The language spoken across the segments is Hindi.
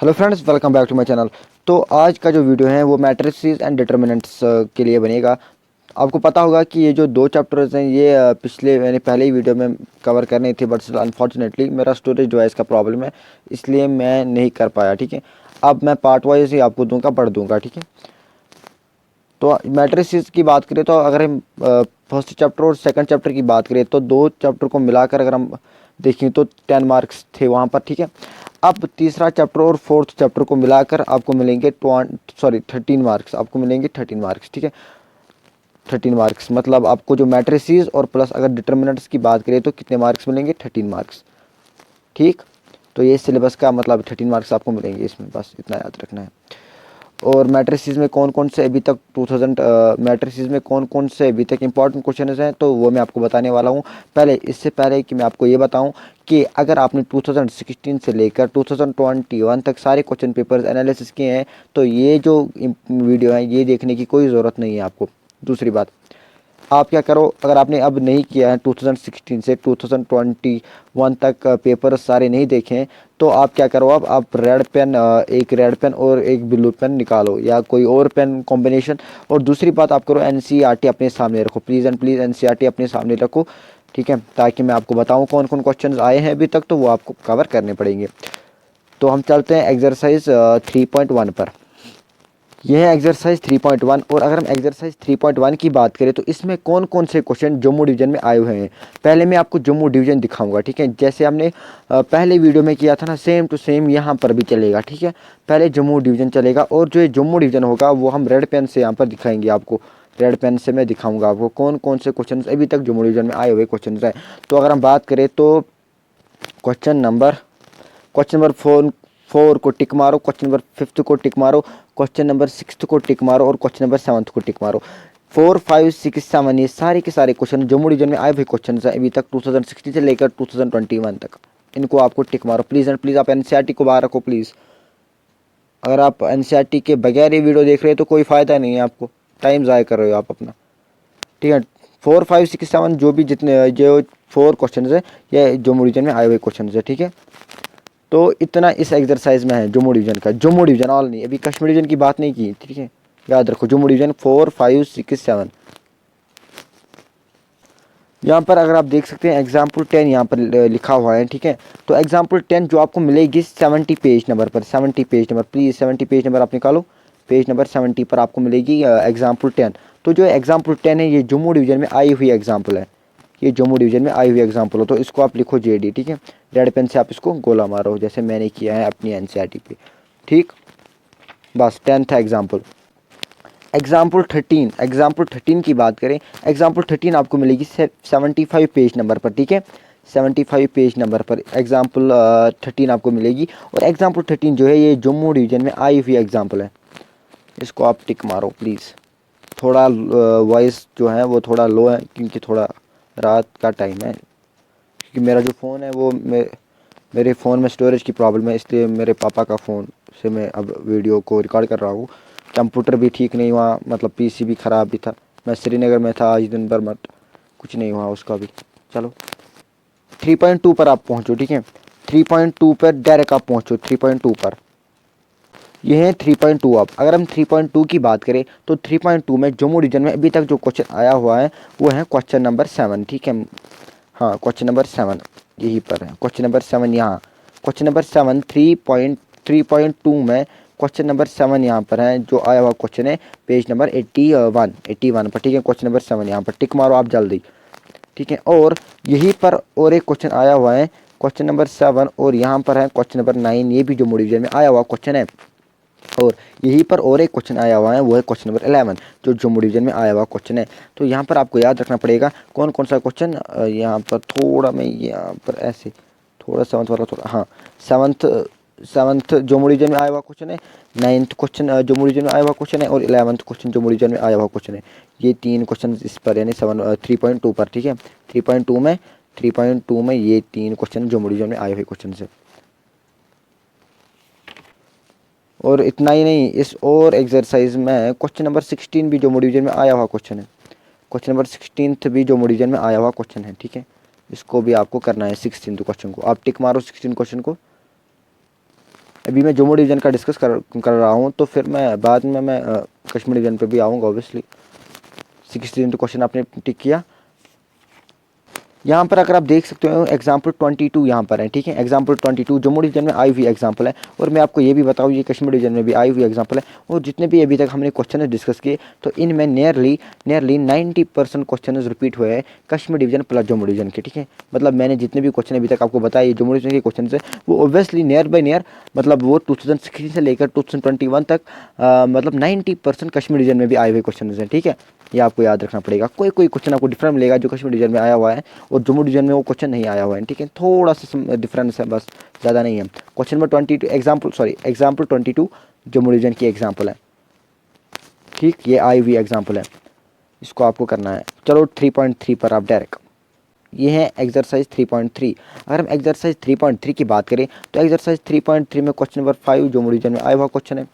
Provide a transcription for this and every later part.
Hello friends, welcome back to my channel. तो आज का जो वीडियो है वो मैट्रिसेस एंड डिटर्मिनेंट्स के लिए बनेगा। आपको पता होगा कि ये जो दो चैप्टर्स हैं ये पिछले मैंने पहले ही वीडियो में कवर करने थे, बट अनफॉर्चुनेटली मेरा स्टोरेज डिवाइस का प्रॉब्लम है, इसलिए मैं नहीं कर पाया। ठीक है, अब मैं पार्ट वाइज ही आपको दूंगा, पढ़ दूंगा। ठीक है, तो मैट्रिसेस की बात करें तो अगर हम फर्स्ट चैप्टर और सेकंड चैप्टर की बात करें तो दो चैप्टर को मिलाकर अगर हम देखें तो 10 मार्क्स थे वहाँ पर। ठीक है, अब तीसरा चैप्टर और फोर्थ चैप्टर को मिलाकर आपको मिलेंगे 13 मार्क्स, आपको मिलेंगे 13 मार्क्स। ठीक है, 13 मार्क्स मतलब आपको जो मैट्रिसेस और प्लस अगर डिटर्मिनेंट्स की बात करें तो कितने मार्क्स मिलेंगे, 13 मार्क्स। ठीक, तो ये सिलेबस का मतलब 13 मार्क्स आपको मिलेंगे इसमें, बस इतना याद रखना है। और मैट्रिसेस में कौन कौन से अभी तक 2000 मैट्रिसेस में कौन कौन से अभी तक इंपॉर्टेंट क्वेश्चन हैं तो वो मैं आपको बताने वाला हूँ। पहले इससे पहले कि मैं आपको ये बताऊँ कि अगर आपने 2016 से लेकर 2021 तक सारे क्वेश्चन पेपर्स एनालिसिस किए हैं तो ये जो वीडियो है ये देखने की कोई ज़रूरत नहीं है आपको। दूसरी बात, आप क्या करो, अगर आपने अब नहीं किया है 2016 से 2021 तक पेपर सारे नहीं देखे हैं तो आप क्या करो, अब आप रेड पेन, एक रेड पेन और एक ब्लू पेन निकालो या कोई और पेन कॉम्बिनेशन। और दूसरी बात आप करो, एनसीईआरटी अपने सामने रखो, प्लीज़ एंड प्लीज़ एनसीईआरटी अपने सामने रखो। ठीक है, ताकि मैं आपको बताऊं कौन कौन क्वेश्चन आए हैं अभी तक, तो वो आपको कवर करने पड़ेंगे। तो हम चलते हैं एक्सरसाइज 3.1 पर। यह है एक्सरसाइज 3.1। और अगर हम एक्सरसाइज 3.1 की बात करें तो इसमें कौन कौन से क्वेश्चन जम्मू डिवीज़न में आए हुए हैं। पहले मैं आपको जम्मू डिवीज़न दिखाऊंगा। ठीक है, जैसे हमने पहले वीडियो में किया था ना, सेम टू सेम यहाँ पर भी चलेगा। ठीक है, पहले जम्मू डिवीज़न चलेगा और जो ये जम्मू डिवीज़न होगा वो हम रेड पेन से यहाँ पर दिखाएंगे आपको। रेड पेन से मैं दिखाऊंगा आपको कौन कौन से क्वेश्चन अभी तक जम्मू डिवीज़न में आए हुए क्वेश्चन हैं। तो अगर हम बात करें तो क्वेश्चन नंबर 4 को टिक मारो, क्वेश्चन नंबर 5 को टिक मारो, क्वेश्चन नंबर 6 को टिक मारो और क्वेश्चन नंबर 7 को टिक मारो। 4, 5, 6, 7 ये सारे के सारे क्वेश्चन जम्मू डिवीजन में आए हुए क्वेश्चन हैं अभी तक 2016 से लेकर 2021 तक। इनको आपको टिक मारो प्लीज़ एंड प्लीज़। आप एनसीईआरटी को बाहर रखो प्लीज़। अगर आप एनसीईआरटी के बगैर ये वीडियो देख रहे हो तो कोई फ़ायदा नहीं है, आपको टाइम ज़ाया कर रहे हो आप अपना। ठीक है, 4, 5, 6, 7 जो भी जितने जो 4 क्वेश्चन है ये जम्मू डिवीजन में आए हुए क्वेश्चन है। ठीक है, तो इतना इस एक्सरसाइज में है जम्मू डिवीजन का। जम्मू डिवीजन ऑल नहीं, अभी कश्मीर डिवीजन की बात नहीं की। ठीक है, याद रखो जम्मू डिवीजन 4, 5, 6, 7। यहाँ पर अगर आप देख सकते हैं एग्जाम्पल 10 यहाँ पर लिखा हुआ है। ठीक है, तो एग्जाम्पल 10 जो आपको मिलेगी 70 पेज नंबर पर, 70 page number, please 70 page number आप निकालो। पेज नंबर 70 पर आपको मिलेगी एग्जाम्पल 10। तो जो एग्जाम्पल 10 है ये जम्मू डिवीजन में आई हुई एग्जाम्पल है, ये जम्मू डिवीजन में आई हुई एग्जाम्पल हो, तो इसको आप लिखो जेडी। ठीक है, रेड पेन से आप इसको गोला मारो जैसे मैंने किया है अपनी एनसीईआरटी पे। ठीक, बस 10 था एग्जाम्पल। एग्जाम्पल 13 की बात करें, एग्जाम्पल 13 आपको मिलेगी 75 पेज नंबर पर। ठीक है, 75 पेज नंबर पर एग्जाम्पल 13 आपको मिलेगी। और एग्जाम्पल 13 जो है ये जम्मू डिवीजन में आई हुई एग्जाम्पल है, इसको आप टिक मारो प्लीज़। थोड़ा वॉइस जो है वो थोड़ा लो है क्योंकि थोड़ा रात का टाइम है, क्योंकि मेरा जो फ़ोन है वो मेरे फ़ोन में स्टोरेज की प्रॉब्लम है, इसलिए मेरे पापा का फ़ोन से मैं अब वीडियो को रिकॉर्ड कर रहा हूँ। कंप्यूटर भी ठीक नहीं हुआ, मतलब पीसी भी ख़राब भी था। मैं श्रीनगर में था आज दिन भर, मत कुछ नहीं हुआ उसका भी। चलो 3.2 पर आप पहुँचो। ठीक है, 3.2 पर डायरेक्ट आप पहुँचो 3.2 पर। ये है 3.2। अब अगर हम 3.2 की बात करें तो 3.2 में जम्मू डिवीजन में अभी तक जो क्वेश्चन आया हुआ है वो है क्वेश्चन नंबर 7। ठीक है, हाँ क्वेश्चन नंबर 7 यहीं पर है। क्वेश्चन नंबर 7 यहाँ, क्वेश्चन नंबर 7 3.2 में क्वेश्चन नंबर 7 यहाँ पर है जो आया हुआ क्वेश्चन है पेज नंबर 81 पर। ठीक है, क्वेश्चन नंबर 7 यहाँ पर टिक मारो आप जल्दी। ठीक है, और यहीं पर और एक क्वेश्चन आया हुआ है क्वेश्चन नंबर 7 और यहाँ पर है क्वेश्चन नंबर 9, ये भी जम्मू डिवीजन में आया हुआ क्वेश्चन है। और यहीं पर और एक क्वेश्चन आया हुआ है वो है क्वेश्चन नंबर 11 जो जम्मू डिवीजन में आया हुआ क्वेश्चन है। तो यहाँ पर आपको याद रखना पड़ेगा कौन कौन सा क्वेश्चन। यहाँ पर थोड़ा मैं यहाँ पर ऐसे थोड़ा 7th वाला थोड़ा, हाँ 7th जम्मू डिवीजन में आया हुआ क्वेश्चन है, 9th क्वेश्चन जम्मू डिवीजन में आया हुआ क्वेश्चन है और 11th क्वेश्चन जम्मू डिवीजन में आया हुआ क्वेश्चन है। ये 3 क्वेश्चन इस पर यानी 3.2 पर। ठीक है, 3.2 में ये 3 क्वेश्चन जम्मू डिवीजन में आए हुए क्वेश्चन है। और इतना ही नहीं, इस और एक्सरसाइज में क्वेश्चन नंबर 16 भी जम्मू डिवीजन में आया हुआ क्वेश्चन है। क्वेश्चन नंबर 16 भी जम्मू डिवीजन में आया हुआ क्वेश्चन है। ठीक है, इसको भी आपको करना है 16 क्वेश्चन को। आप टिक मारो 16 क्वेश्चन को। अभी मैं जम्मू डिवीज़न का डिस्कस कर रहा हूँ, तो फिर मैं बाद में मैं कश्मीर डिवीज़न पे भी आऊँगा ऑब्वियसली। 60 क्वेश्चन आपने टिक किया। यहाँ पर अगर आप देख सकते हो एग्जाम्पल 22 यहाँ पर है, ठीक है। एग्जाम्पल 22 जम्मू डिवीजन में आई हुई एग्जाम्पल है, और मैं आपको ये भी बताऊँ ये कश्मीर डिवीजन में भी आई हुई एग्जाम्पल है। और जितने भी अभी तक हमने क्वेश्चन डिस्कस किए, तो इनमें नियरली 90% क्वेश्चन रिपीट हुए हैं Kashmir division plus Jammu division के, ठीक है। मतलब मैंने जितने भी क्वेश्चन अभी तक आपको बताए जम्मू डिवीजन के क्वेश्चन से, वो ऑब्वियसली नियर बाई नियर, मतलब वो 2016 से लेकर 2021 तक मतलब 90% कश्मीर डिवीजन में भी आए हुए क्वेश्चन हैं, ठीक है। ये आपको याद रखना पड़ेगा। कोई क्वेश्चन आपको डिफरेंट मिलेगा जो कश्मीर डिवीजन में आया हुआ है और जम्मू डिवीजन में वो क्वेश्चन नहीं आया हुआ है, ठीक है। थोड़ा सा डिफरेंस है, बस ज़्यादा नहीं है। Question number 22 example 22 Jammu division की एग्जाम्पल है, ठीक। ये आई हुई एग्जाम्पल है, इसको आपको करना है। चलो 3.3 पर आप डायरेक्ट, ये है एक्सरसाइज 3.3। अगर हम एक्सरसाइज 3.3 की बात करें, तो एक्सरसाइज 3.3 में क्वेश्चन नंबर 5 जम्मू डिवीजन में आया हुआ क्वेश्चन है।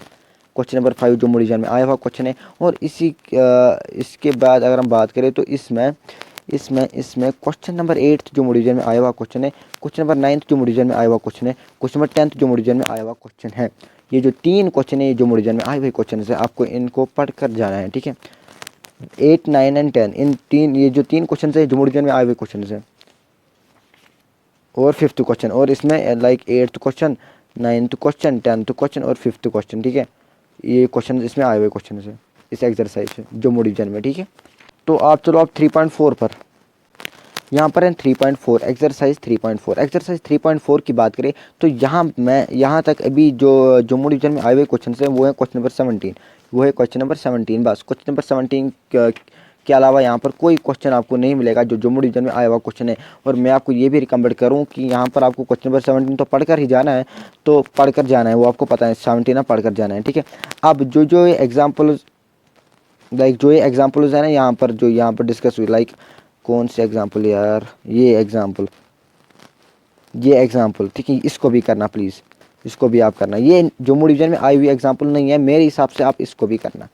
क्वेश्चन नंबर 5 जम्मू डिवीजन में आया हुआ क्वेश्चन है। और इसके बाद अगर हम बात करें, तो इसमें क्वेश्चन नंबर 8 जम्मू डिवीजन में आया हुआ क्वेश्चन है। क्वेश्चन नंबर 9 जम्मू डिवीजन में आया हुआ क्वेश्चन है। क्वेश्चन नंबर 10 जम्मू डिवीजन में आया हुआ क्वेश्चन है। ये जो 3 क्वेश्चन है ये जम्मू डिवीजन में आए हुए क्वेश्चन है, आपको इनको पढ़ कर जाना है, ठीक है। 8, 9 एंड 10 ये जो 3 क्वेश्चन है जम्मू डिवीजन में आए हुए क्वेश्चन है। और 5th क्वेश्चन, और इसमें like 8th question, 9th question, 10th question और 5th क्वेश्चन, ठीक है। ये क्वेश्चन इसमें आए हुए क्वेश्चन है इस एक्सरसाइज से जम्मू डिवीजन में, ठीक है। तो आप चलो आप 3.4 पर, यहाँ पर है 3.4 एक्सरसाइज 3.4। एक्सरसाइज 3.4 की बात करें, तो यहाँ तक अभी जो जम्मू डिवीजन में आए हुए क्वेश्चन है वो है क्वेश्चन नंबर 17, वो है क्वेश्चन नंबर 17 बस। क्वेश्चन नंबर 17 के अलावा यहाँ पर कोई क्वेश्चन आपको नहीं मिलेगा जो जम्मू डिवीजन में आया हुआ क्वेश्चन है। और मैं आपको ये भी रिकमेंड करूँ कि यहाँ पर आपको क्वेश्चन नंबर 17 तो पढ़कर ही जाना है, तो पढ़कर जाना है, वो आपको पता है 17 ना पढ़कर जाना है, ठीक है। अब जो एग्जाम्पल्स है ना यहाँ पर डिस्कस हुई, लाइक कौन से एग्जाम्पल यार, ये एग्जाम्पल, ठीक है। इसको भी करना प्लीज़, इसको भी आप करना। ये जम्मू डिवीजन में आई हुई एग्जाम्पल नहीं है मेरे हिसाब से, आप इसको भी करना,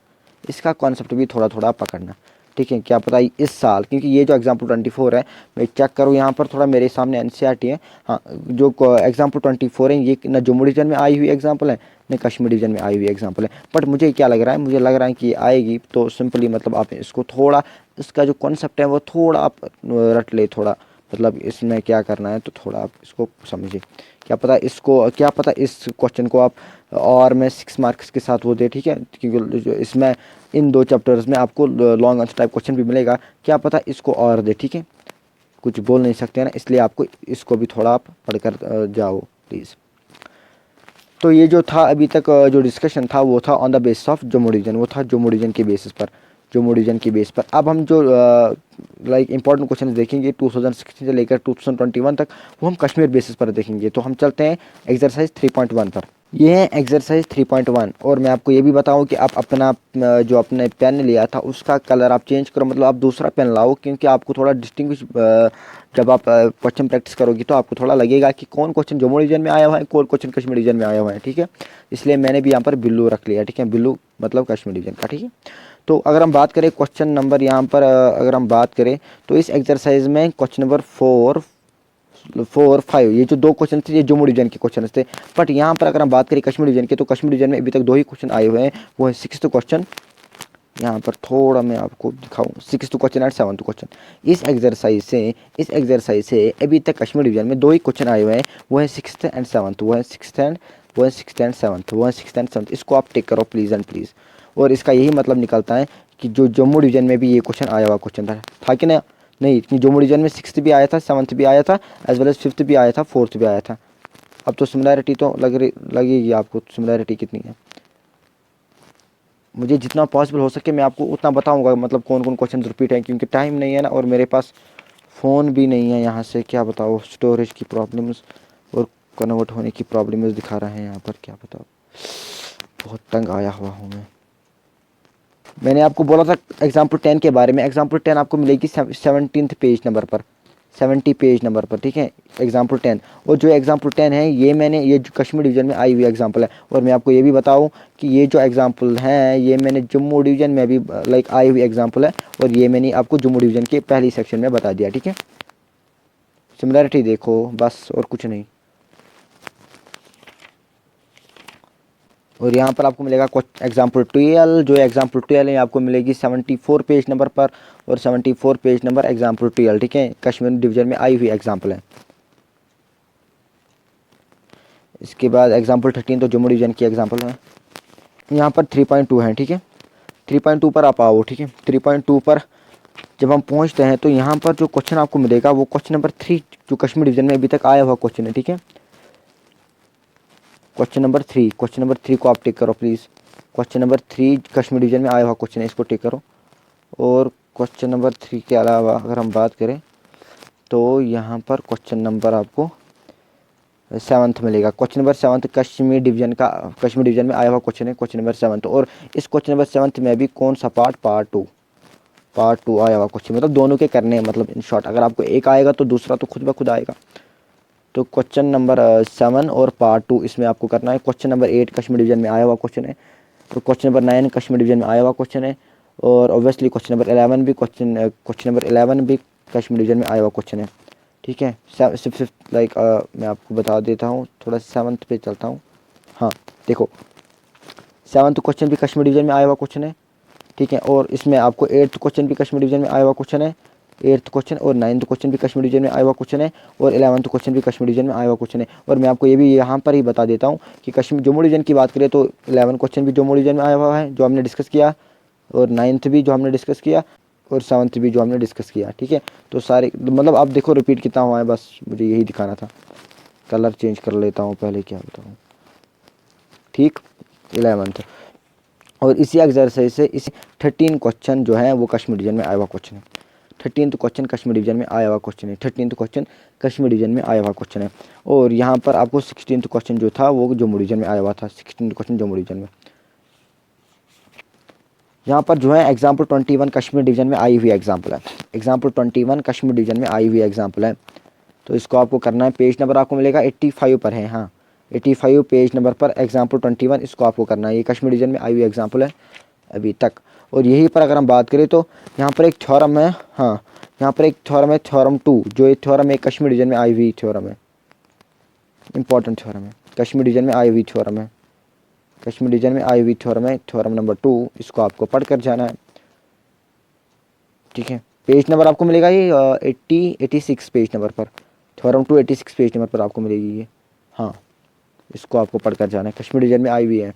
इसका कॉन्सेप्ट भी थोड़ा थोड़ा पकड़ना, ठीक है। क्या पता इस साल, क्योंकि ये जो एग्जाम्पल 24 है, मैं चेक करूँ यहाँ पर थोड़ा मेरे सामने एनसीईआरटी है, हाँ। जो एग्जाम्पल 24 है ये न जम्मू डिवीजन में आई हुई एग्जाम्पल है न कश्मीर डिवीजन में आई हुई एग्जाम्पल है। बट मुझे क्या लग रहा है, मुझे लग रहा है कि ये आएगी, तो सिंपली मतलब आप इसको थोड़ा, इसका जो कॉन्सेप्ट है वो थोड़ा आप रट ले, थोड़ा मतलब इसमें क्या करना है, तो थोड़ा आप इसको समझिए। क्या पता इस क्वेश्चन को आप और मैं 6 मार्क्स के साथ वो दे, ठीक है। क्योंकि जो इसमें इन 2 चैप्टर्स में आपको लॉन्ग आंसर टाइप क्वेश्चन भी मिलेगा, क्या पता इसको और दे, ठीक है। कुछ बोल नहीं सकते ना, इसलिए आपको इसको भी थोड़ा आप पढ़कर जाओ प्लीज़। तो ये जो था अभी तक जो डिस्कशन था वो था on the basis of Jammu division, वो था जम्मू डिवीजन के बेसिस पर, जम्मू डिवीजन की बेस पर। अब हम जो लाइक इंपॉर्टेंट क्वेश्चन देखेंगे 2016 से लेकर 2021 तक, वो हम कश्मीर बेसिस पर देखेंगे। तो हम चलते हैं एक्सरसाइज 3.1 पर। ये है एक्सरसाइज 3.1। और मैं आपको ये भी बताऊं कि आप अपना जो आपने पेन लिया था उसका कलर आप चेंज करो, मतलब आप दूसरा पेन लाओ, क्योंकि आपको थोड़ा डिस्टिंग्विश जब आप क्वेश्चन प्रैक्टिस करोगे तो आपको थोड़ा लगेगा कि कौन क्वेश्चन जम्मू डिवीजन में आया हुआ है, कौन क्वेश्चन कश्मीर डिवीजन में आया हुआ है, ठीक है। इसलिए मैंने भी यहाँ पर ब्लू रख लिया, ठीक है। ब्लू मतलब कश्मीर डिवीजन का, ठीक है। तो अगर हम बात करें क्वेश्चन नंबर यहाँ पर अगर हम बात करें, तो इस एक्सरसाइज में क्वेश्चन नंबर 4, 5 ये जो 2 क्वेश्चन थे ये जम्मू डिवीजन के क्वेश्चन थे। बट यहाँ पर अगर हम बात करें कश्मीर डिवीजन के, तो कश्मीर डिवीजन में अभी तक 2 ही क्वेश्चन आए हुए हैं, वो है 6th क्वेश्चन। यहाँ पर थोड़ा मैं आपको दिखाऊँ 6th क्वेश्चन और 7th क्वेश्चन। इस एक्सरसाइज से अभी तक कश्मीर डिवीजन में 2 ही क्वेश्चन आए हुए हैं, वो है 6th एंड 7th, वो है 6th एंड 7th। इसको आप टेक करो प्लीज़ एंड प्लीज़। और इसका यही मतलब निकलता है कि जो जम्मू डिवीजन में भी ये क्वेश्चन आया हुआ क्वेश्चन था कि नहीं, जम्मू डिवीजन में 6th भी आया था, 7th भी आया था, एज वेल एज 5th भी आया था, 4th भी आया था। अब तो सिमिलैरिटी तो लगेगी आपको, सिमिलैरिटी कितनी है। मुझे जितना पॉसिबल हो सके मैं आपको उतना बताऊंगा, मतलब कौन कौन क्वेश्चन रिपीट हैं, क्योंकि टाइम नहीं है ना, और मेरे पास फ़ोन भी नहीं है यहाँ से, क्या बताओ, स्टोरेज की प्रॉब्लम्स और कन्वर्ट होने की प्रॉब्लम्स दिखा रहे हैं यहाँ पर, क्या बताओ, बहुत तंग आया हुआ हूँ मैं। मैंने आपको बोला था एग्जाम्पल 10 के बारे में, एग्जाम्पल 10 आपको मिलेगी 17th पेज नंबर पर, 70 पेज नंबर पर, ठीक है, एग्जाम्पल 10। और जो एग्जाम्पल 10 है ये जो कश्मीर डिवीज़न में आई हुई एग्जाम्पल है। और मैं आपको ये भी बताऊं कि ये जो एग्जाम्पल हैं ये मैंने जम्मू डिवीज़न में भी लाइक आई हुई एग्जाम्पल है, और ये मैंने आपको जम्मू डिवीज़न के पहली सेक्शन में बता दिया, ठीक है। सिमिलरिटी देखो बस, और कुछ नहीं। और यहाँ पर आपको मिलेगा एग्जाम्पल 12, जो एग्जाम्पल 12 है आपको मिलेगी 74 पेज नंबर पर और 74 पेज नंबर एग्जाम्पल 12, ठीक है, कश्मीर डिवीज़न में आई हुई एग्जाम्पल है। इसके बाद एग्जाम्पल 13 तो जम्मू डिवीज़न की एग्जाम्पल है। यहाँ पर 3.2 है, ठीक है, 3.2 पर आप आओ, ठीक है। 3.2 पर जब हम पहुँचते हैं तो यहाँ पर जो क्वेश्चन आपको मिलेगा वो क्वेश्चन नंबर 3 जो कश्मीर डिवीज़न में अभी तक आया हुआ क्वेश्चन है, ठीक है। क्वेश्चन नंबर 3 को आप टिक करो please. Question number 3 Kashmir division में आया हुआ क्वेश्चन है, इसको टिक करो। और क्वेश्चन नंबर 3 के अलावा अगर हम बात करें तो यहाँ पर क्वेश्चन नंबर आपको 7 मिलेगा। क्वेश्चन नंबर 7 कश्मीर डिवीज़न में आया हुआ क्वेश्चन है, क्वेश्चन नंबर 7। और इस क्वेश्चन नंबर 7 में भी कौन सा पार्ट टू आया हुआ क्वेश्चन, मतलब दोनों के करने हैं, मतलब इन शॉर्ट अगर आपको एक आएगा तो दूसरा तो खुद ब खुद आएगा। तो क्वेश्चन नंबर 7 और पार्ट 2 इसमें आपको करना है। क्वेश्चन नंबर 8 कश्मीर डिवीज़न में आया हुआ क्वेश्चन है। तो क्वेश्चन नंबर 9 कश्मीर डिवीज़न में आया हुआ क्वेश्चन है। और ऑब्वियसली क्वेश्चन नंबर 11 भी क्वेश्चन नंबर 11 भी कश्मीर डिवीज़न में आया हुआ क्वेश्चन है, ठीक है। सिर्फ मैं आपको बता देता हूँ, थोड़ा 7 पे चलता हूँ। हाँ देखो, 7 क्वेश्चन भी कश्मीर डिवीज़न में आया हुआ क्वेश्चन है, ठीक है। और इसमें आपको 8th क्वेश्चन भी कश्मीर डिवीज़न में आया हुआ क्वेश्चन है, 8th क्वेश्चन और 9th क्वेश्चन भी कश्मीर डिवीज़न में आया हुआ क्वेश्चन है, और 11th क्वेश्चन भी कश्मीर डिवीज़न में आया हुआ क्वेश्चन है। और मैं आपको ये भी यहाँ पर ही बता देता हूँ कि जम्मू डिवीज़न की बात करें तो 11 क्वेश्चन भी जम्मू डिवीज़न में आया हुआ है जो हमने डिस्कस किया, और 9th भी जो हमने डिस्कस किया, और 7th भी जो हमने डिस्कस किया, ठीक है। तो सारे मतलब आप देखो रिपीट कितना हुआ है, बस मुझे यही दिखाना था। कलर चेंज कर लेता हूँ पहले, क्या बताऊँ, ठीक, 11th। और इसी एक्सरसाइज से इस 13 क्वेश्चन जो है वो कश्मीर डिवीज़न में आया हुआ क्वेश्चन है। 13th क्वेश्चन कश्मीर डिवीज़न में आया हुआ क्वेश्चन है। 13th क्वेश्चन कश्मीर डिवीज़न में आया हुआ क्वेश्चन है। और यहाँ पर आपको 16th क्वेश्चन जो था वो जम्मू डिवीज़न में आया हुआ था। 16th क्वेश्चन जम्मू डिवीज़न में। यहाँ पर जो है एग्जाम्पल 21 कश्मीर डिवीज़न में आई हुई एग्जाम्पल है। एग्जाम्पल 21 कश्मीर डिवीज़न में आई हुई एग्जाम्पल है। तो इसको आपको करना है, पेज नंबर आपको मिलेगा 85 पर है, हाँ 85 पेज नंबर पर एग्जाम्पल 21 इसको आपको करना है। ये कश्मीर डिवीज़न में आई हुई एग्जाम्पल है अभी तक। और यहीं पर अगर हम बात करें तो यहाँ पर एक थ्योरम है, हाँ यहाँ पर एक थ्योरम है, थ्योरम 2, जो ये थ्योरम है कश्मीर डिवीज़न में आई हुई थ्योरम है, इंपॉर्टेंट थ्योरम है, कश्मीर डिवीज़न में आई हुई थ्योरम है, कश्मीर डिवीज़न में आई हुई थ्योरम है, थ्योरम नंबर 2, इसको आपको पढ़ कर जाना है, ठीक है। पेज नंबर आपको मिलेगा ये 86 पेज नंबर पर, थ्योरम 2 86 पेज नंबर पर आपको मिलेगी ये, हाँ इसको आपको पढ़ कर जाना है, कश्मीर डिवीज़न में आई हुई है।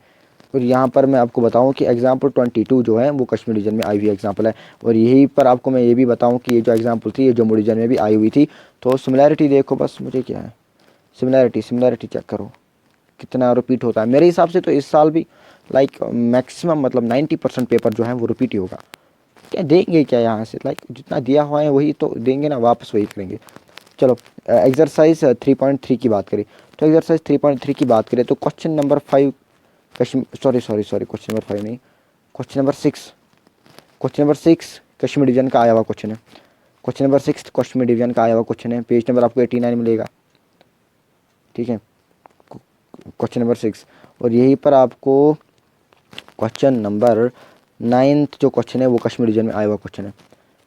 और यहाँ पर मैं आपको बताऊँ कि एग्जाम्पल 22 जो है वो कश्मीर डिवीज़न में आई हुई एग्जाम्पल है। और यहीं पर आपको मैं ये भी बताऊँ कि ये जो एग्जाम्पल थी ये जम्मू डिवीज़न में भी आई हुई थी। तो सिमिलैरिटी देखो, बस मुझे क्या है, सिमिलैरिटी चेक करो कितना रिपीट होता है। मेरे हिसाब से तो इस साल भी लाइक मैक्सिमम मतलब 90% पेपर जो है वो रिपीट ही होगा। क्या देंगे क्या यहाँ से, लाइक जितना दिया हुआ है वही तो देंगे ना, वापस वही करेंगे। चलो एक्सरसाइज 3.3 की बात करें तो एक्सरसाइज 3.3 की बात करें तो question number 5 sorry question number 5 नहीं, question number 6, question number 6 Kashmir division का आया हुआ क्वेश्चन है। क्वेश्चन नंबर 6 कश्मीर डिवीज़न का आया हुआ क्वेश्चन है, पेज नंबर आपको 89 मिलेगा, ठीक है, क्वेश्चन नंबर 6। और यहीं पर आपको क्वेश्चन नंबर 9th जो क्वेश्चन है वो कश्मीर डिवीज़न में आया हुआ क्वेश्चन है,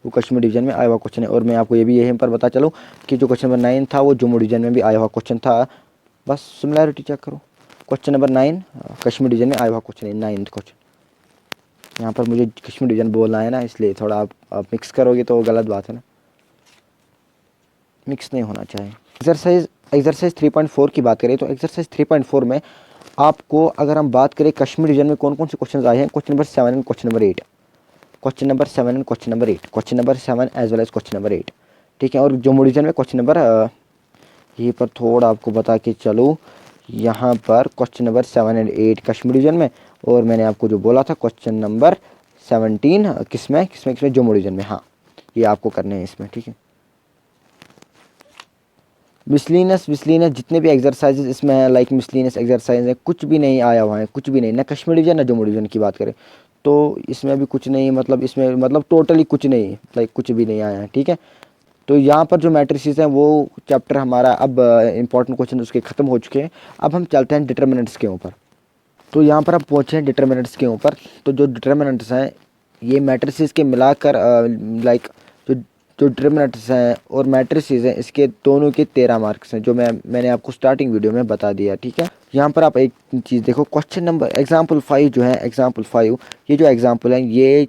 वो कश्मीर डिवीज़न में आया हुआ क्वेश्चन है। और मैं आपको ये भी यहीं पर बता चलूँ कि जो क्वेश्चन नंबर 9 था वो जम्मू डिवीज़न में भी आया हुआ क्वेश्चन था। बस सिमिलैरिटी चेक करो, क्वेश्चन नंबर 9 कश्मीर डिवीज़न में आया हुआ क्वेश्चन है, 9th क्वेश्चन। यहाँ पर मुझे कश्मीर डिवीज़न बोलना है ना, इसलिए थोड़ा आप मिक्स करोगे तो गलत बात है ना, मिक्स नहीं होना चाहिए। एक्सरसाइज 3.4 की बात करें तो एक्सरसाइज 3.4 में आपको अगर हम बात करें कश्मीर डिवीज़न में कौन कौन से क्वेश्चन आए हैं, question number 7 and question number 8, question number 7 and question number 8, question number 7 as well as question number 8, ठीक है। और जम्मू डिवीज़न में क्वेश्चन नंबर यहीं पर थोड़ा आपको बता के चलो, यहाँ पर question number 7 and 8 Kashmir division में, और मैंने आपको जो बोला था क्वेश्चन नंबर 17 किसमें जम्मू डिवीज़न में, हाँ ये आपको करने हैं इसमें, ठीक है। मिसलिनियस जितने भी एक्सरसाइजेज इसमें है, लाइक मिसलिनियस एक्सरसाइज है, कुछ भी नहीं आया हुआ है, कुछ भी नहीं, ना कश्मीर डिवीज़न ना जम्मू डिवीज़न की बात करें तो इसमें भी कुछ नहीं, मतलब इसमें मतलब टोटली कुछ नहीं, लाइक कुछ भी नहीं आया है, ठीक है। तो यहाँ पर जो मैट्रिसेस हैं वो चैप्टर हमारा अब इंपॉर्टेंट क्वेश्चन उसके ख़त्म हो चुके हैं। अब हम चलते हैं डिटर्मिनेंट्स के ऊपर। तो यहाँ पर अब पहुँचे हैं डिटर्मिनेंट्स के ऊपर। तो जो डिटर्मिनेंट्स हैं ये मैट्रिसेस के मिलाकर लाइक जो जो डिटर्मिनेंट्स हैं और मैट्रिसेस हैं इसके दोनों के 13 मार्क्स हैं, जो मैंने आपको स्टार्टिंग वीडियो में बता दिया, ठीक है। यहाँ पर आप एक चीज़ देखो, क्वेश्चन नंबर एग्जाम्पल 5 जो है, एग्जाम्पल 5 ये जो एग्जाम्पल है ये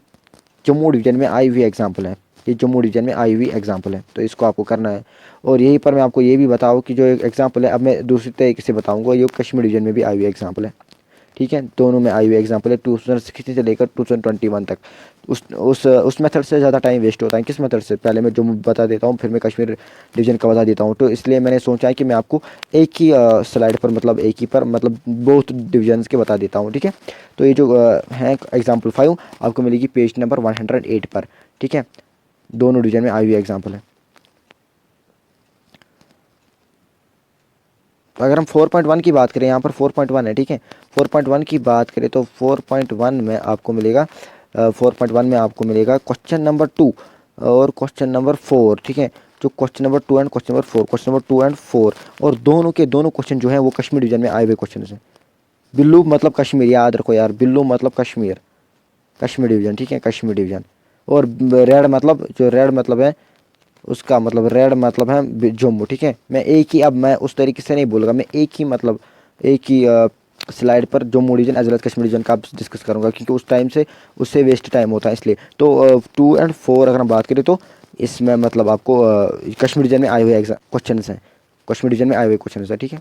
जम्मू डिवीज़न में आई हुई एग्जाम्पल है, ये जम्मू डिवीज़न में आई हुई एग्जाम्पल है, तो इसको आपको करना है। और यहीं पर मैं आपको ये भी बताऊँ कि जो एग्जाम्पल है, अब मैं दूसरी तरीके से बताऊँगा, ये कश्मीर डिवीज़न में भी आई हुई एग्जाम्पल है, ठीक है, दोनों में आई हुई एग्जाम्पल है 2016 से लेकर 2021 तक। उस मेथड से ज़्यादा टाइम वेस्ट होता है। किस मेथड से, पहले मैं जम्मू बता देता हूँ, फिर मैं कश्मीर डिवीज़न का बता देता हूँ। तो इसलिए मैंने सोचा है कि मैं आपको एक ही स्लाइड पर, मतलब एक ही पर, मतलब बोथ डिवीजन्स के बता देता हूँ, ठीक है। तो ये जो है एग्जाम्पल 5 आपको मिलेगी पेज नंबर 108 पर, ठीक है, दोनों डिवीज़न में आई हुई एग्जाम्पल है। तो अगर हम 4.1 की बात करें, यहाँ पर 4.1 है, ठीक है, 4.1 की बात करें तो 4.1 में आपको मिलेगा 4.1 में आपको मिलेगा क्वेश्चन नंबर 2 और क्वेश्चन नंबर 4, ठीक है। जो question number 2 and question number 4, question number 2 and 4, और दोनों के दोनों क्वेश्चन जो हैं वो कश्मीर डिवीजन में आए हुए क्वेश्चन हैं। बिल्लू मतलब कश्मीर, याद रखो यार, बिल्लू मतलब कश्मीर, कश्मीर डिवीजन, ठीक है, कश्मीर डिवीजन। और रेड मतलब, जो रेड मतलब है उसका मतलब, रेड मतलब है जम्मू, ठीक है। मैं एक ही, अब मैं उस तरीके से नहीं बोलूँगा, मैं एक ही मतलब एक ही स्लाइड पर Jammu division as well as Kashmir division का डिस्कस करूँगा, क्योंकि उस टाइम से उससे वेस्ट टाइम होता है, इसलिए। तो 2 एंड 4 अगर हम बात करें तो इसमें मतलब आपको कश्मीर डिवीजन में आए हुए क्वेश्चन हैं, कश्मीर डिवीजन में आए हुए क्वेश्चन हैं, ठीक है।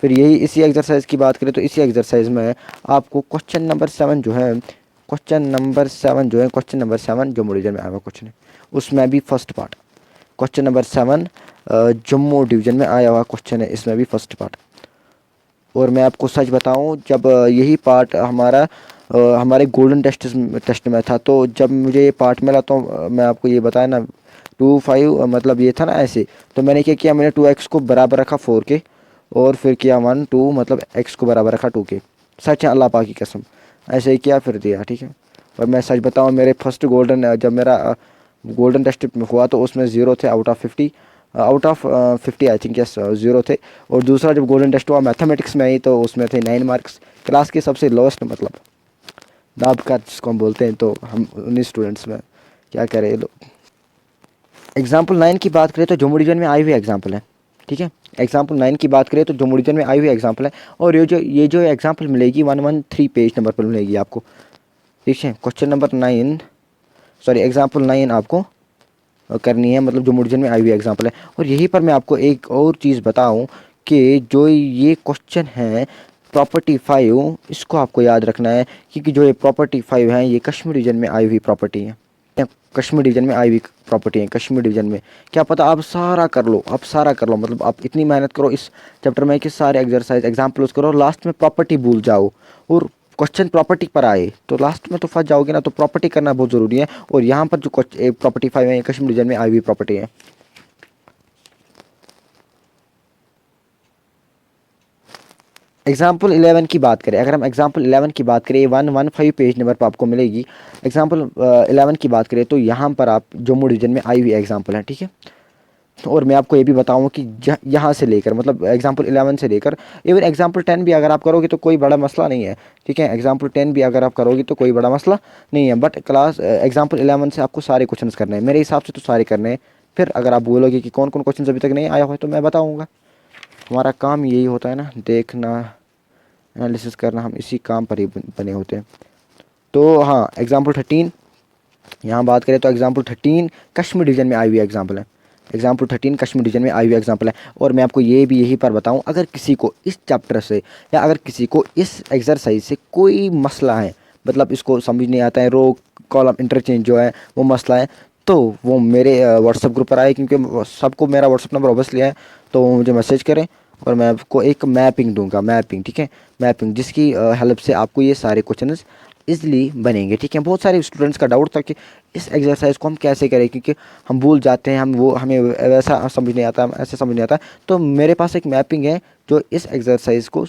फिर यही इसी एक्सरसाइज की बात करें तो इसी एक्सरसाइज में आपको क्वेश्चन नंबर 7 जो है, क्वेश्चन नंबर 7 जो है, क्वेश्चन नंबर 7 जम्मू डिवीजन में आया हुआ क्वेश्चन है, उसमें भी first part. Question number 7 Jammu division में आया हुआ क्वेश्चन है, इसमें भी फर्स्ट पार्ट। और मैं आपको सच बताऊं, जब यही पार्ट हमारा हमारे गोल्डन टेस्ट में था, तो जब मुझे ये पार्ट मिला तो मैं आपको ये बताया ना, 2 5 मतलब ये था ना ऐसे, तो मैंने क्या किया, मैंने 2x को बराबर रखा 4 के, और फिर किया 1 2 मतलब x को बराबर रखा 2 के। सच है, अल्लाह पाक की कसम, ऐसे ही किया फिर दिया, ठीक है। और मैं सच बताऊँ, मेरे फर्स्ट गोल्डन, जब मेरा गोल्डन टेस्ट हुआ तो उसमें 0 थे out of 50, out of 50 I think, yes 0 थे। और दूसरा जब गोल्डन टेस्ट हुआ मैथमेटिक्स में ही, तो उसमें थे 9 मार्क्स, क्लास के सबसे लोएस्ट, मतलब दाब का जिसको हम बोलते हैं, तो हम उन्हीं स्टूडेंट्स में क्या करें लोग। एग्जाम्पल 9 की बात करें तो जम्मू डिवीजन में आई हुई एग्जाम्पल है, ठीक है। एग्जाम्पल 9 की बात करें तो जम्मू डिवीजन में आई हुई एग्जाम्पल है, और ये जो एग्जाम्पल मिलेगी 113 पेज नंबर पर मिलेगी आपको, ठीक है। क्वेश्चन नंबर 9, सॉरी एग्जाम्पल 9 आपको करनी है, मतलब जो डिवीजन में आई हुई एग्जाम्पल है। और यहीं पर मैं आपको एक और चीज़ बताऊं कि जो ये क्वेश्चन है प्रॉपर्टी 5, इसको आपको याद रखना है, क्योंकि जो ये प्रॉपर्टी 5 है ये कश्मीर डिवीजन में आई हुई प्रॉपर्टी है, कश्मीर डिवीजन में आई हुई प्रॉपर्टी है। कश्मीर डिवीजन में क्या पता आप सारा कर लो, आप सारा कर लो, मतलब आप इतनी मेहनत करो इस चैप्टर में कि सारे एक्सरसाइज एग्जाम्पल्स करो, लास्ट में प्रॉपर्टी भूल जाओ और क्वेश्चन प्रॉपर्टी पर आए तो लास्ट में तो फंस जाओगे ना। तो प्रॉपर्टी करना बहुत ज़रूरी है। और यहाँ पर जो प्रॉपर्टी 5 है कश्मीर डिवीजन में आई हुई प्रॉपर्टी है। एग्जाम्पल 11 की बात करें, अगर हम एग्जाम्पल 11 की बात करें, 115 पेज नंबर पर आपको मिलेगी। एग्जाम्पल 11 की बात करें तो यहाँ पर आप जम्मू डिवीजन में आई हुई एग्जाम्पल है, ठीक है। और मैं आपको ये भी बताऊँ कि यहाँ से लेकर, मतलब एग्जाम्पल 11 से लेकर इवन एग्जाम्पल 10 भी अगर आप करोगे तो कोई बड़ा मसला नहीं है, ठीक है। एग्जाम्पल 10 भी अगर आप करोगे तो कोई बड़ा मसला नहीं है, बट क्लास एग्जाम्पल 11 से आपको सारे क्वेश्चन करने हैं, मेरे हिसाब से तो सारे करने हैं। फिर अगर आप बोलोगे कि कौन कौन क्वेश्चन अभी तक नहीं आया हो तो मैं बताऊँगा। हमारा काम यही होता है ना, देखना, एनालिसिस करना, हम इसी काम पर ही बने होते हैं। तो हाँ, एग्जाम्पल 13 यहाँ बात करें तो एग्जाम्पल 13 कश्मीर डिवीजन में आई हुई एग्जाम्पल है। एग्जाम्पल 13 कश्मीर डिवीजन में आई हुई एग्जाम्पल है। और मैं आपको ये भी यही पर बताऊँ, अगर किसी को इस चैप्टर से या अगर किसी को इस एक्सरसाइज से कोई मसला है, मतलब इसको समझ नहीं आता है, रो कॉलम इंटरचेंज जो है वो मसला है, तो वो मेरे व्हाट्सअप ग्रुप पर आए, क्योंकि सबको मेरा व्हाट्सअप नंबर ऑब्वियसली है, तो वो मुझे मैसेज करें और मैं आपको एक मैपिंग दूंगा, मैपिंग, ठीक है, मैपिंग, जिसकी हेल्प से आपको ये सारे क्वेश्चन ईजिली बनेंगे, ठीक है। बहुत सारे स्टूडेंट्स का डाउट था कि इस एक्सरसाइज को हम कैसे करें, क्योंकि हम भूल जाते हैं, हमें वैसा समझ नहीं आता, ऐसे समझ नहीं आता। तो मेरे पास एक मैपिंग है जो इस एक्सरसाइज को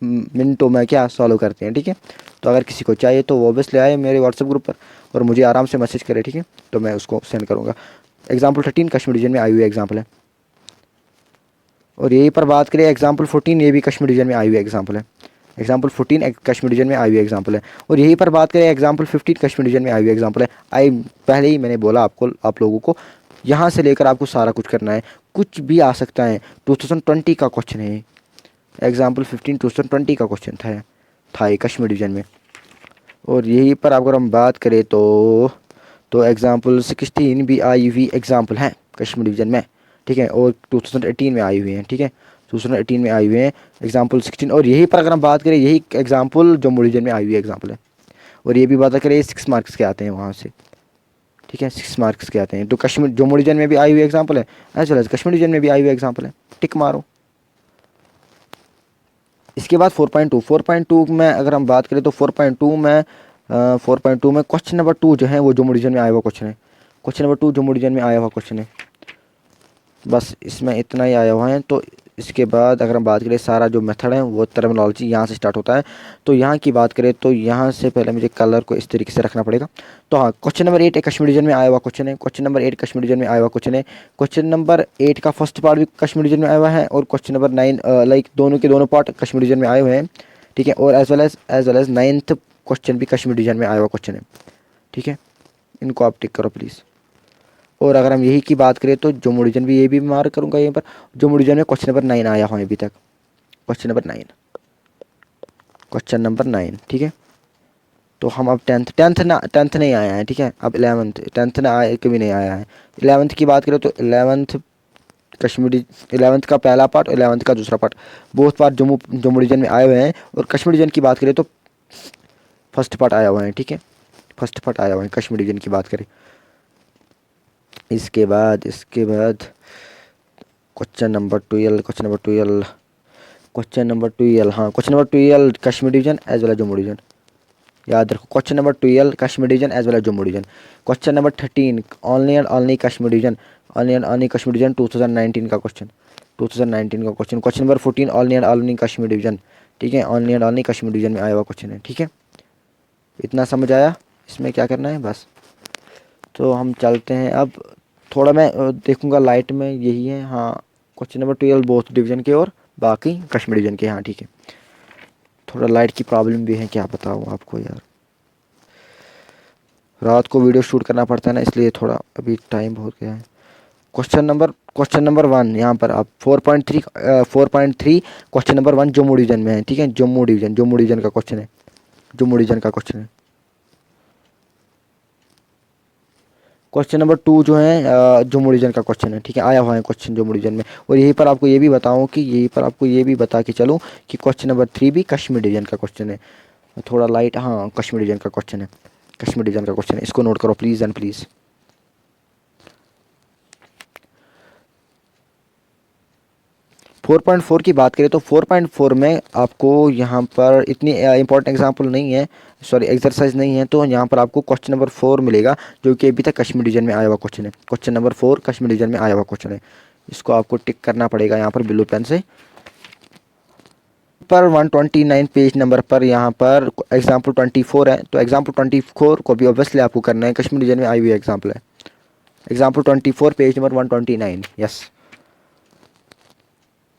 मिनटों में क्या सॉल्व करते हैं, ठीक है। तो अगर किसी को चाहिए तो वो ऑब्वियसली आए मेरे व्हाट्सएप ग्रुप पर और मुझे आराम से मैसेज करे, ठीक है, तो मैं उसको सेंड करूँगा। एग्जाम्पल 13 कश्मीर डिवीजन में आई हुई एग्जाम्पल है। और यहीं पर बात करें एग्जाम्पल 14, ये भी कश्मीर डिवीजन में आई हुई एग्जाम्पल है। एग्जाम्पल 14 कश्मीर डिवीजन में आई हुई एग्जाम्पल है। और यहीं पर बात करें एग्जाम्पल 15 कश्मीर डिवीजन में आई हुई एग्जाम्पल है। पहले ही मैंने बोला आपको, आप लोगों को यहाँ से लेकर आपको सारा कुछ करना है, कुछ भी आ सकता है। 2020 का क्वेश्चन है, एग्जाम्पल 15 2020 का क्वेश्चन था ये कश्मीर डिवीजन में। और यहीं पर अगर हम बात करें तो एग्जाम्पल 16 भी आई हुई एग्जाम्पल हैं कश्मीर डिवीजन में, ठीक है, और 2018 में आई हुई हैं, ठीक है, 2018 में आई हुई हैं एग्जाम्पल 16। और यहीं पर अगर हम बात करें यही एग्जाम्पल जम्मू डिवीजन में आई हुई एग्जाम्पल है। और ये भी बात करें ये 6 मार्क्स के आते हैं वहाँ से, ठीक है, 6 मार्क्स के आते हैं। तो कश्मीर जम्मू डिवीजन में भी आई हुई एग्जाम्पल है, as well as Kashmir division में भी आई हुई एग्जाम्पल है, टिक मारो। इसके बाद 4.2 में अगर हम बात करें तो 4.2 में क्वेश्चन नंबर 2 जो है वो जम्मू डिवीजन में आया हुआ क्वेश्चन है। क्वेश्चन नंबर 2 जम्मू डिवीजन में आया हुआ क्वेश्चन है, बस इसमें इतना ही आया हुआ है। तो इसके बाद अगर हम बात करें सारा जो मेथड है वो टर्मिनोलॉजी यहाँ से स्टार्ट होता है। तो यहाँ की बात करें तो यहाँ से पहले मुझे कलर को इस तरीके से रखना पड़ेगा। तो हाँ, क्वेश्चन नंबर 8 कश्मीर डिवीजन में आया हुआ क्वेश्चन है, क्वेश्चन नंबर 8 कश्मीर डिवीजन में आया हुआ क्वेश्चन है। क्वेश्चन नंबर 8 का फर्स्ट पार्ट भी कश्मीर डिवीजन में आया हुआ है और क्वेश्चन नंबर 9 लाइक दोनों के दोनों पार्ट कश्मीर डिवीजन में आए हुए हैं, ठीक है। और as well as 9th question भी कश्मीर डिवीजन में आया हुआ क्वेश्चन है, ठीक है। इनको आप टिक करो प्लीज़। और अगर हम यही की बात करें तो जम्मू डिवीजन भी, ये भी मार्क करूँगा यहाँ पर, जम्मू डिवीजन में क्वेश्चन नंबर 9 आया हुआ है अभी तक, क्वेश्चन नंबर 9, क्वेश्चन नंबर 9, ठीक है। तो हम अब टेंथ नहीं आया है, ठीक है। अब 11th, 10th ना आए कभी नहीं आया है। 11th की बात करें तो 11th का पहला पार्ट और 11th का दूसरा पार्ट बहुत पार्ट जम्मू डिवीजन में आए हुए हैं। और कश्मीर डिवीजन की बात करें तो फर्स्ट पार्ट आया हुआ है, ठीक है, फर्स्ट पार्ट आया हुआ है कश्मीर डिवीजन की बात करें। इसके बाद क्वेश्चन नंबर 12 हाँ, question number 12 Kashmir division as well as Jammu division, याद रखो। Question number 12 Kashmir division as well as Jammu division. Question number 13 only and only Kashmir division, only and only Kashmir division 2019 का क्वेश्चन, 2019 का question. Question number 14 only and only Kashmir division, ठीक है, only and only Kashmir division में आया हुआ क्वेश्चन है, ठीक है। इतना समझ आया इसमें क्या करना है बस। तो हम चलते हैं अब, थोड़ा मैं देखूंगा लाइट में, यही है हाँ, क्वेश्चन नंबर 12 बोथ डिवीजन के और बाकी कश्मीर डिवीजन के, हाँ ठीक है। थोड़ा लाइट की प्रॉब्लम भी है, क्या बताऊँ आपको यार, रात को वीडियो शूट करना पड़ता है ना, इसलिए थोड़ा अभी टाइम बहुत गया है। क्वेश्चन नंबर 1 यहाँ पर आप 4.3 क्वेश्चन नंबर 1 जम्मू डिवीजन में है, ठीक है, जम्मू डिवीजन का क्वेश्चन है, जम्मू डिवीजन का क्वेश्चन है। क्वेश्चन नंबर 2 जो है जम्मू डिवीजन का क्वेश्चन है, ठीक है, आया हुआ है क्वेश्चन जम्मू डिवीजन में। और यहीं पर आपको ये भी बताऊं कि यहीं पर आपको ये भी बता के चलूँ कि क्वेश्चन नंबर 3 भी कश्मीर डिवीजन का क्वेश्चन है। थोड़ा लाइट, हाँ कश्मीर डिवीजन का क्वेश्चन है, कश्मीर डिवीजन का क्वेश्चन है, इसको नोट करो प्लीज़ एंड प्लीज़। 4.4 की बात करें तो 4.4 में आपको यहाँ पर इतनी इंपॉर्टेंट एग्जांपल नहीं है, सॉरी एक्सरसाइज नहीं है। तो यहाँ पर आपको क्वेश्चन नंबर 4 मिलेगा जो कि अभी तक कश्मीर डिवीजन में आया हुआ क्वेश्चन है। क्वेश्चन नंबर 4 कश्मीर डिवीजन में आया हुआ क्वेश्चन है, इसको आपको टिक करना पड़ेगा यहाँ पर ब्लू पेन से। पर 129 पेज नंबर पर यहाँ पर एग्जाम्पल 24 है, तो एग्जाम्पल 24 को भी ऑब्वियसली आपको करना है, कश्मीर डिवीजन में आई हुई एग्जाम्पल है। Example 24 page number 129, yes.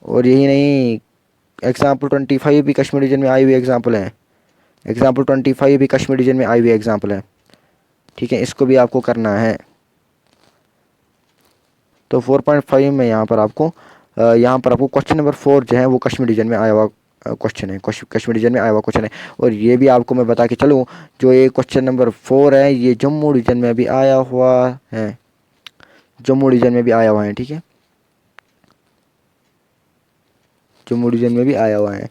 और यही नहीं, एग्जाम्पल 25 भी कश्मीर डिवीजन में आई हुई एग्जाम्पल है, एग्जाम्पल 25 भी कश्मीर डिवीजन में आई हुई एग्जाम्पल है, ठीक है, इसको भी आपको करना है। तो 4.5 में यहाँ पर आपको क्वेश्चन नंबर 4 जो है वो कश्मीर डिवीजन में आया हुआ क्वेश्चन है, कश्मीर डिवीजन में आया हुआ क्वेश्चन है। और ये भी आपको मैं बता के चलूँ, जो ये क्वेश्चन नंबर 4 है ये जम्मू डिवीजन में भी आया हुआ है, जम्मू डिवीजन में भी आया हुआ है, ठीक है, जम्मू डिवीजन में भी आया हुआ है।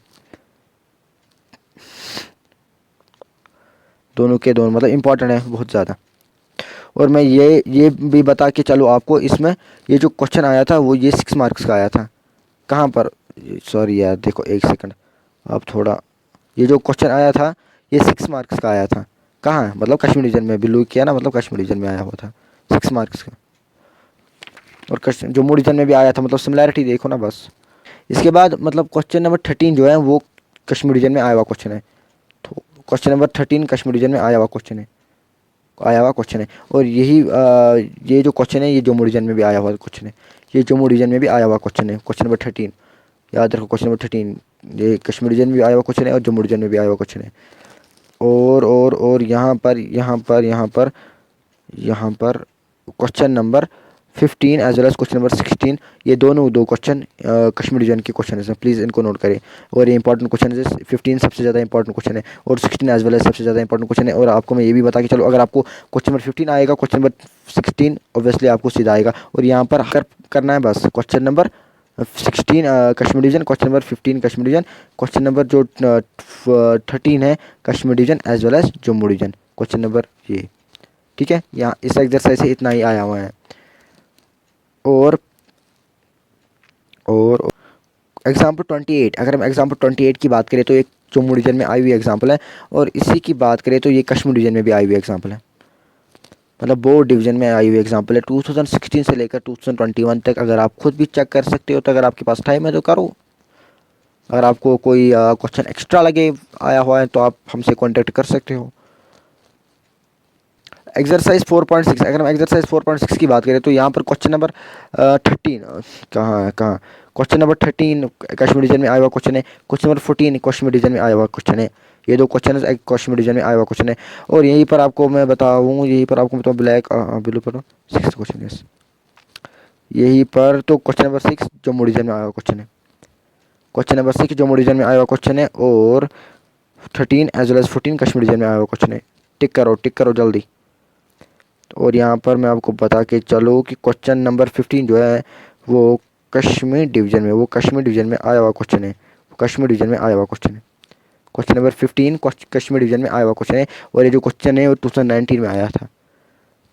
दोनों के दोनों मतलब इम्पोर्टेंट है बहुत ज़्यादा। और मैं ये भी बता के चलूँ आपको, इसमें ये जो क्वेश्चन आया था वो ये 6 मार्क्स का आया था। कहाँ पर, सॉरी यार देखो एक सेकंड, अब थोड़ा, ये जो क्वेश्चन आया था ये 6 मार्क्स का आया था। कहाँ, मतलब कश्मीर डिवीजन में, ब्लू किया ना, मतलब कश्मीर डिवीजन में आया हुआ था 6 मार्क्स का। और जम्मू डिवीजन में भी आया था, मतलब सिमिलैरिटी देखो ना बस। इसके बाद मतलब क्वेश्चन नंबर 13 जो है वो कश्मीर डिवीजन में आया हुआ क्वेश्चन है। तो क्वेश्चन नंबर 13 कश्मीर डिवीजन में आया हुआ क्वेश्चन है। और यही ये जो क्वेश्चन है ये जम्मू डिवीजन में भी आया हुआ क्वेश्चन है, ये जम्मू डिवीजन में भी आया हुआ क्वेश्चन है। क्वेश्चन नंबर 13 याद रखो, क्वेश्चन नंबर 13 ये कश्मीर डिवीजन में भी आया हुआ क्वेश्चन है और जम्मू डिवीजन में भी आया हुआ क्वेश्चन है। और यहाँ पर question number 15 as well as question number 16, ये दोनों दो क्वेश्चन कश्मीर डिवीजन के क्वेश्चन है, प्लीज़ इनको नोट करें। और ये इंपॉर्टेंट क्वेश्चन है, 15 सबसे ज़्यादा इंपॉर्टेंट क्वेश्चन है और 16 एज वेल एज सबसे ज़्यादा इंपॉर्टेंट क्वेश्चन है। और आपको मैं ये भी बता के चलो, अगर आपको क्वेश्चन नंबर 15 आएगा, क्वेश्चन नंबर 16 ऑब्वियसली आपको सीधा आएगा। और यहाँ पर करना है बस question number 16 Kashmir division, question number 15 Kashmir division, question number जो 13 है Kashmir division as well as Jammu division, question number ये, ठीक है। यहाँ इस एक्सरसाइज से इतना ही आया हुआ है। और एग्जाम्पल 28, अगर हम एग्जाम्पल 28 की बात करें तो एक जम्मू डिवीजन में आई हुई एग्जाम्पल है, और इसी की बात करें तो ये कश्मीर डिवीजन में भी आई हुई एग्जाम्पल है, मतलब बोर्ड डिवीजन में आई हुई एग्जाम्पल है 2016 से लेकर 2021 तक। अगर आप खुद भी चेक कर सकते हो तो अगर आपके पास टाइम है तो करो। अगर आपको कोई क्वेश्चन एक्स्ट्रा लगे आया हुआ है तो आप हमसे कॉन्टेक्ट कर सकते हो। एक्सरसाइज 4.6, अगर हम एक्सरसाइज 4.6 की बात करें तो यहाँ पर क्वेश्चन नंबर 13 कहाँ क्वेश्चन नंबर 13 कश्मीर डिवीजन में आया हुआ क्वेश्चन है, क्वेश्चन नंबर 14 कश्मीर डिवीजन में आया हुआ क्वेश्चन है। ये दो क्वेश्चन है कश्मीर डिवीजन में आया हुआ क्वेश्चन है। और यहीं पर आपको मैं बताऊँ, यहीं पर आपको बताऊँ ब्लैक ब्लू पर 6 क्वेश्चन है, यहीं पर तो क्वेश्चन नंबर 6 जम्मू डिवीजन में आया हुआ क्वेश्चन है, क्वेश्चन नंबर 6 जम्मू डिवीजन में आया हुआ क्वेश्चन है। और 13 as well as 14 Kashmir division में आया हुआ क्वेश्चन है। टिक करो जल्दी। और यहाँ पर मैं आपको बता के चलो कि क्वेश्चन नंबर 15 जो है वो कश्मीर डिवीजन में, वो कश्मीर डिवीजन में आया हुआ क्वेश्चन है, कश्मीर डिवीजन में आया हुआ क्वेश्चन है। क्वेश्चन नंबर 15 कश्मीर डिवीजन में आया हुआ क्वेश्चन है। और ये जो क्वेश्चन है वो 2019 में आया था,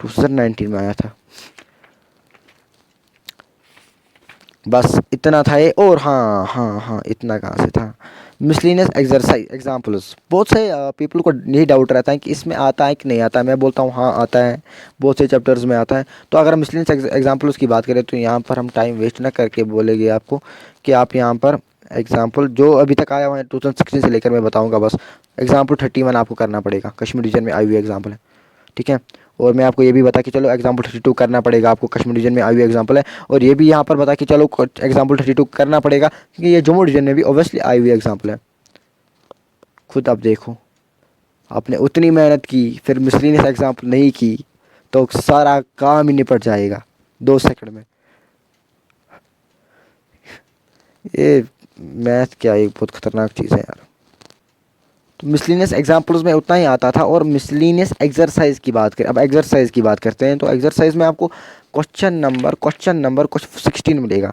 2019 में आया था। बस इतना था ये। और हाँ इतना कहाँ से था, मिसलिनियस एक्सरसाइज एग्जाम्पल्स। बहुत से पीपल को यही डाउट रहता है कि इसमें आता है कि नहीं आता है। मैं बोलता हूँ हाँ आता है, बहुत से चैप्टर्स में आता है। तो अगर हम मिसलिनियस एग्जाम्पल्स की बात करें तो यहाँ पर हम टाइम वेस्ट ना करके बोलेंगे आपको कि आप यहाँ पर एग्जाम्पल जो अभी तक आया हुआ है 2016 से लेकर मैं बताऊँगा। बस एग्जाम्पल 31 आपको करना पड़ेगा, कश्मीर डिवीजन में आई हुई एग्जाम्पल है, ठीक है। और मैं आपको ये भी बता कि चलो एग्जाम्पल 32 करना पड़ेगा आपको, कश्मीर डिवीजन में आई हुई एग्जाम्पल है। और ये भी यहाँ पर बता कि चलो एग्जाम्पल 32 करना पड़ेगा क्योंकि ये जम्मू डिवीजन में भी ऑब्वियसली आई हुई एग्जाम्पल है। खुद आप देखो, आपने उतनी मेहनत की फिर मिसलिनियस एग्जाम्पल नहीं की तो सारा काम ही निपट जाएगा 2 सेकंड में। ये मैथ क्या एक बहुत ख़तरनाक चीज़ है यार। तो मिसलिनियस एग्जाम्पल्स में उतना ही आता था। और मिसलिनियस एक्सरसाइज की बात करें, अब एक्सरसाइज की बात करते हैं तो एक्सरसाइज में आपको क्वेश्चन नंबर कुछ 16 मिलेगा।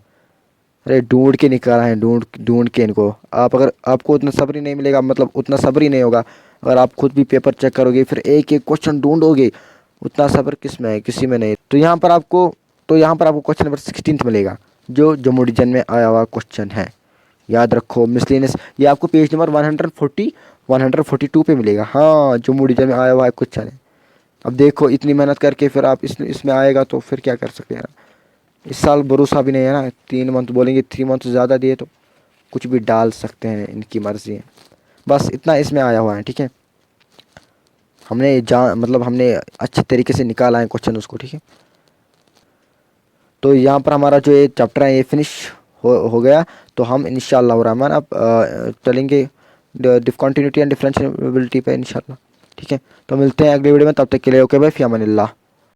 अरे ढूंढ के निकाला है, ढूंढ के इनको। आप अगर आपको उतना सब्र ही नहीं मिलेगा, मतलब उतना सब्र ही नहीं होगा, अगर आप खुद भी पेपर चेक करोगे फिर एक एक क्वेश्चन ढूंढोगे, उतना सब्र किस में है, किसी में नहीं। तो यहाँ पर आपको क्वेश्चन नंबर 16 मिलेगा जो जम्मू डिवीजन में आया हुआ क्वेश्चन है। याद रखो मिसलेनियस, ये आपको पेज नंबर 142 पे मिलेगा। हाँ जम्मू डिवीजन में आया हुआ है क्वेश्चन है। अब देखो इतनी मेहनत करके फिर आप इसमें आएगा तो फिर क्या कर सकते हैं। इस साल भरोसा भी नहीं है ना, 3 मंथ बोलेंगे, 3 मंथ ज़्यादा दिए तो कुछ भी डाल सकते हैं, इनकी मर्ज़ी है। बस इतना इसमें आया हुआ है, ठीक है। हमने अच्छे तरीके से निकाला है क्वेश्चन उसको, ठीक है। तो यहाँ पर हमारा जो ये चैप्टर है ये फिनिश हो गया। तो हम इंशाअल्लाह रहमान अब चलेंगे डिस्कंटिन्यूटी एंड डिफरेंशिएबिलिटी पे इंशाअल्लाह, ठीक है। तो मिलते हैं अगले वीडियो में, तब तक के लिए ओके भाई, फ़ी अमानिल्लाह।